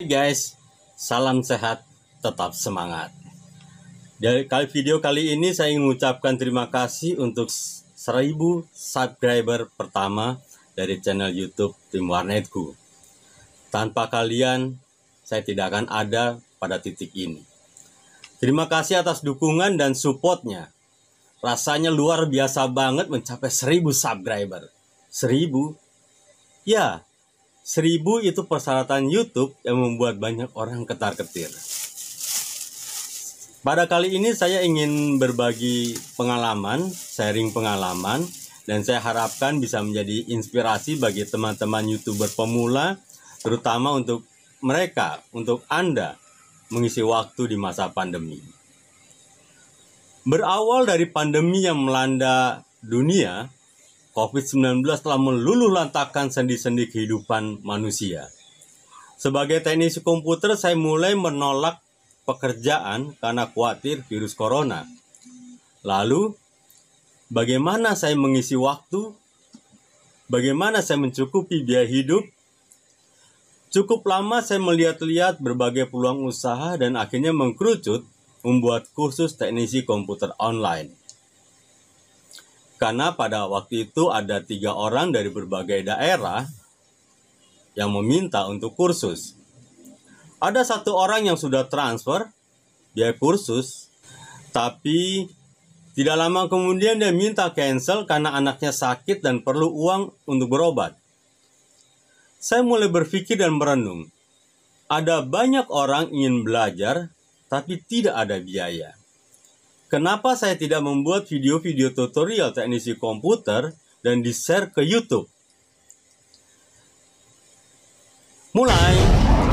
Guys, salam sehat, tetap semangat. Dari video kali ini saya ingin mengucapkan terima kasih untuk 1000 subscriber pertama dari channel YouTube Tim Warnetku. Tanpa kalian, saya tidak akan ada pada titik ini. Terima kasih atas dukungan dan supportnya. Rasanya luar biasa banget mencapai 1000 subscriber. 1000? Ya, 1000 itu persyaratan YouTube yang membuat banyak orang ketar-ketir. Pada kali ini saya ingin berbagi pengalaman, sharing pengalaman, dan saya harapkan bisa menjadi inspirasi bagi teman-teman YouTuber pemula, terutama untuk mereka, untuk Anda, mengisi waktu di masa pandemi. Berawal dari pandemi yang melanda dunia, COVID-19 telah meluluhlantahkan sendi-sendi kehidupan manusia. Sebagai teknisi komputer, saya mulai menolak pekerjaan karena khawatir virus corona. Lalu, bagaimana saya mengisi waktu? Bagaimana saya mencukupi biaya hidup? Cukup lama saya melihat-lihat berbagai peluang usaha dan akhirnya mengkerucut membuat kursus teknisi komputer online. Karena pada waktu itu ada 3 orang dari berbagai daerah yang meminta untuk kursus. Ada 1 orang yang sudah transfer biaya kursus, tapi tidak lama kemudian dia minta cancel karena anaknya sakit dan perlu uang untuk berobat. Saya mulai berpikir dan merenung. Ada banyak orang ingin belajar, tapi tidak ada biaya. Kenapa saya tidak membuat video-video tutorial teknisi komputer dan di-share ke YouTube? Mulai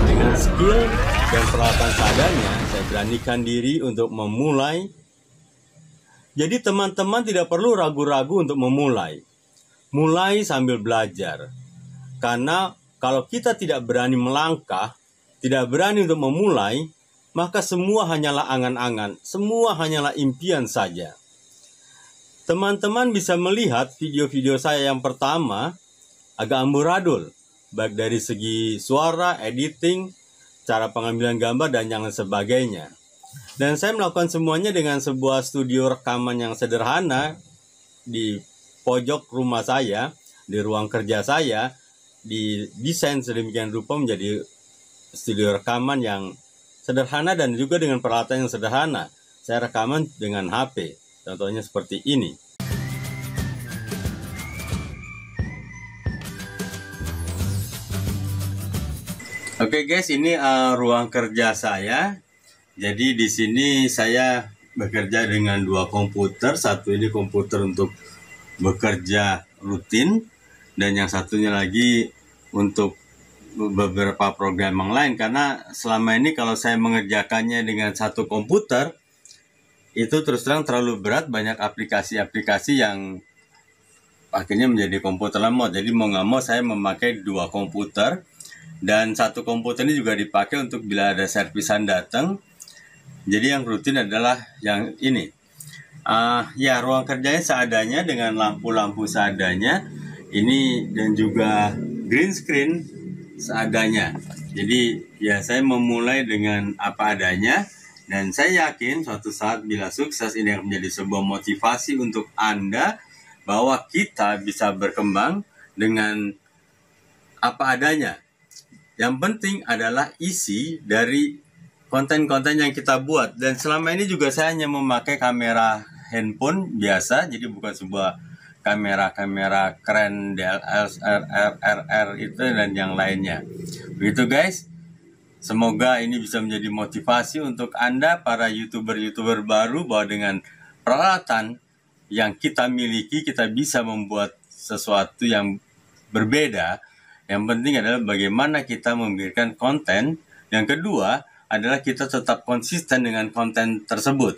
dengan skill dan peralatan seadanya, saya beranikan diri untuk memulai. Jadi teman-teman tidak perlu ragu-ragu untuk memulai. Mulai sambil belajar. Karena kalau kita tidak berani melangkah, tidak berani untuk memulai, maka semua hanyalah angan-angan, semua hanyalah impian saja. Teman-teman bisa melihat video-video saya yang pertama agak amburadul, baik dari segi suara, editing, cara pengambilan gambar, dan yang sebagainya. Dan saya melakukan semuanya dengan sebuah studio rekaman yang sederhana di pojok rumah saya, di ruang kerja saya, didesain sedemikian rupa menjadi studio rekaman yang sederhana dan juga dengan peralatan yang sederhana. Saya rekaman dengan HP. Contohnya seperti ini. Oke guys, ini ruang kerja saya. Jadi di sini saya bekerja dengan 2 komputer. Satu ini komputer untuk bekerja rutin dan yang satunya lagi untuk beberapa program yang lain, karena selama ini kalau saya mengerjakannya dengan 1 komputer itu terus terang terlalu berat, banyak aplikasi-aplikasi yang akhirnya menjadi komputer lemot. Jadi mau nggak mau saya memakai 2 komputer, dan 1 komputer ini juga dipakai untuk bila ada servisan datang. Jadi yang rutin adalah yang ini. Ya, ruang kerjanya seadanya dengan lampu-lampu seadanya ini, dan juga green screen seadanya. Jadi ya saya memulai dengan apa adanya, dan saya yakin suatu saat bila sukses ini akan menjadi sebuah motivasi untuk Anda bahwa kita bisa berkembang dengan apa adanya. Yang penting adalah isi dari konten-konten yang kita buat. Dan selama ini juga saya hanya memakai kamera handphone biasa, jadi bukan sebuah kamera keren DSLR, RR itu dan yang lainnya. Begitu guys. Semoga ini bisa menjadi motivasi untuk Anda para YouTuber baru, bahwa dengan peralatan yang kita miliki kita bisa membuat sesuatu yang berbeda. Yang penting adalah bagaimana kita memberikan konten. Yang kedua adalah kita tetap konsisten dengan konten tersebut.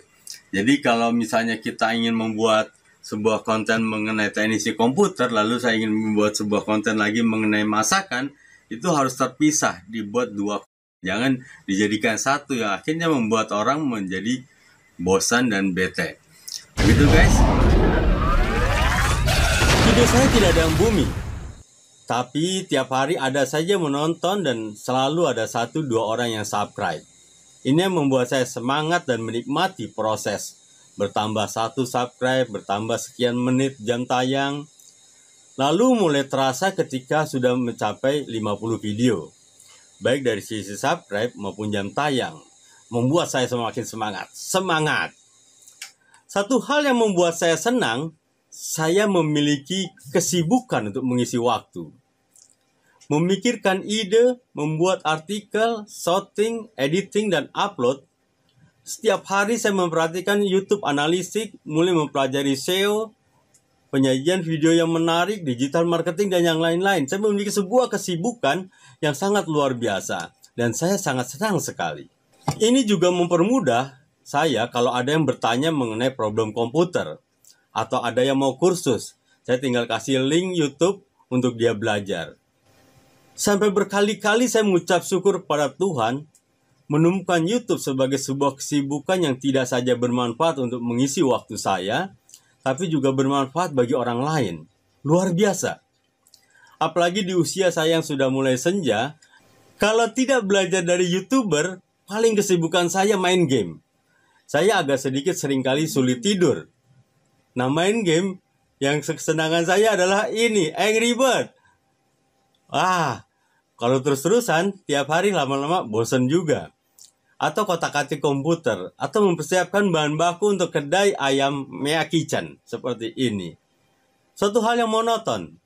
Jadi kalau misalnya kita ingin membuat sebuah konten mengenai teknisi komputer, lalu saya ingin membuat sebuah konten lagi mengenai masakan, itu harus terpisah, dibuat 2. Jangan dijadikan satu yang akhirnya membuat orang menjadi bosan dan bete. Begitu guys. Video saya tidak ada yang booming, Tapi tiap hari ada saja menonton dan selalu ada 1-2 orang yang subscribe. Ini yang membuat saya semangat dan menikmati proses. Bertambah 1 subscribe, bertambah sekian menit jam tayang. Lalu mulai terasa ketika sudah mencapai 50 video. Baik dari sisi subscribe maupun jam tayang. Membuat saya semakin semangat. Satu hal yang membuat saya senang, saya memiliki kesibukan untuk mengisi waktu. Memikirkan ide, membuat artikel, shooting, editing, dan upload. Setiap hari saya memperhatikan YouTube analitik, mulai mempelajari SEO, penyajian video yang menarik, digital marketing, dan yang lain-lain. Saya memiliki sebuah kesibukan yang sangat luar biasa, dan saya sangat senang sekali. Ini juga mempermudah saya kalau ada yang bertanya mengenai problem komputer, atau ada yang mau kursus, saya tinggal kasih link YouTube untuk dia belajar. Sampai berkali-kali saya mengucap syukur kepada Tuhan, menemukan YouTube sebagai sebuah kesibukan yang tidak saja bermanfaat untuk mengisi waktu saya, tapi juga bermanfaat bagi orang lain. Luar biasa. Apalagi di usia saya yang sudah mulai senja, kalau tidak belajar dari YouTuber, paling kesibukan saya main game. Saya agak sedikit seringkali sulit tidur. Nah, main game yang kesenangan saya adalah ini, Angry Bird. Kalau terus-terusan, tiap hari lama-lama bosan juga. Atau kotak-katik komputer, atau mempersiapkan bahan baku untuk kedai ayam Mea Kitchen, seperti ini. Suatu hal yang monoton.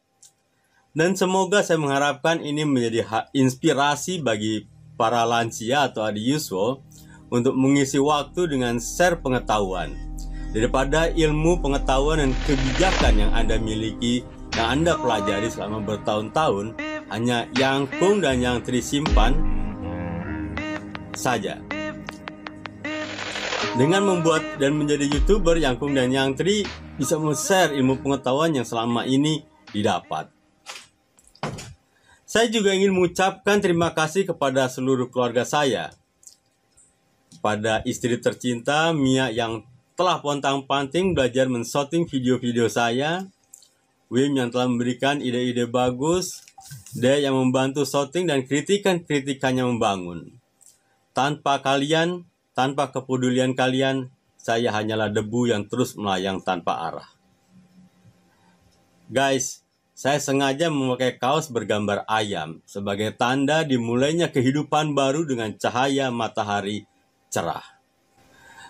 Dan semoga saya mengharapkan ini menjadi inspirasi bagi para lansia atau adiuswo untuk mengisi waktu dengan share pengetahuan. Daripada ilmu, pengetahuan, dan kebijakan yang Anda miliki, yang Anda pelajari selama bertahun-tahun, hanya Yang Kung dan Yang Tri simpan saja. Dengan membuat dan menjadi YouTuber, Yang Kung dan Yang Tri bisa men-share ilmu pengetahuan yang selama ini didapat. Saya juga ingin mengucapkan terima kasih kepada seluruh keluarga saya. Pada istri tercinta, Mia, yang telah pontang-panting belajar men-shooting video-video saya, Wim yang telah memberikan ide-ide bagus, Dea yang membantu shooting dan kritikan-kritikannya membangun. Tanpa kalian, tanpa kepedulian kalian, saya hanyalah debu yang terus melayang tanpa arah. Guys, saya sengaja memakai kaos bergambar ayam sebagai tanda dimulainya kehidupan baru dengan cahaya matahari cerah.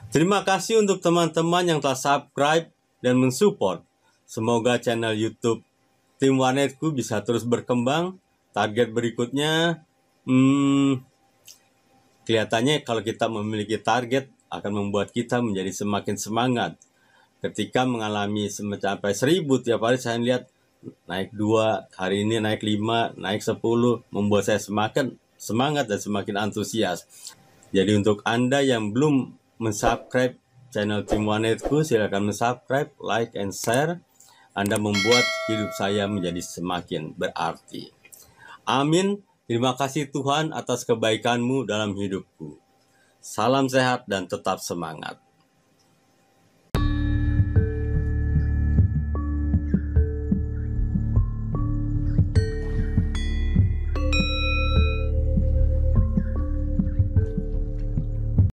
Terima kasih untuk teman-teman yang telah subscribe dan mensupport. Semoga channel YouTube Tim Warnetku bisa terus berkembang. Target berikutnya, kelihatannya kalau kita memiliki target akan membuat kita menjadi semakin semangat. Ketika mengalami sampai 1000 tiap hari, saya lihat naik 2, hari ini naik 5, naik 10, membuat saya semakin semangat dan semakin antusias. Jadi untuk Anda yang belum mensubscribe channel Tim Warnetku, silakan mensubscribe, like, and share. Anda membuat hidup saya menjadi semakin berarti. Amin. Terima kasih Tuhan atas kebaikan-Mu dalam hidupku. Salam sehat dan tetap semangat.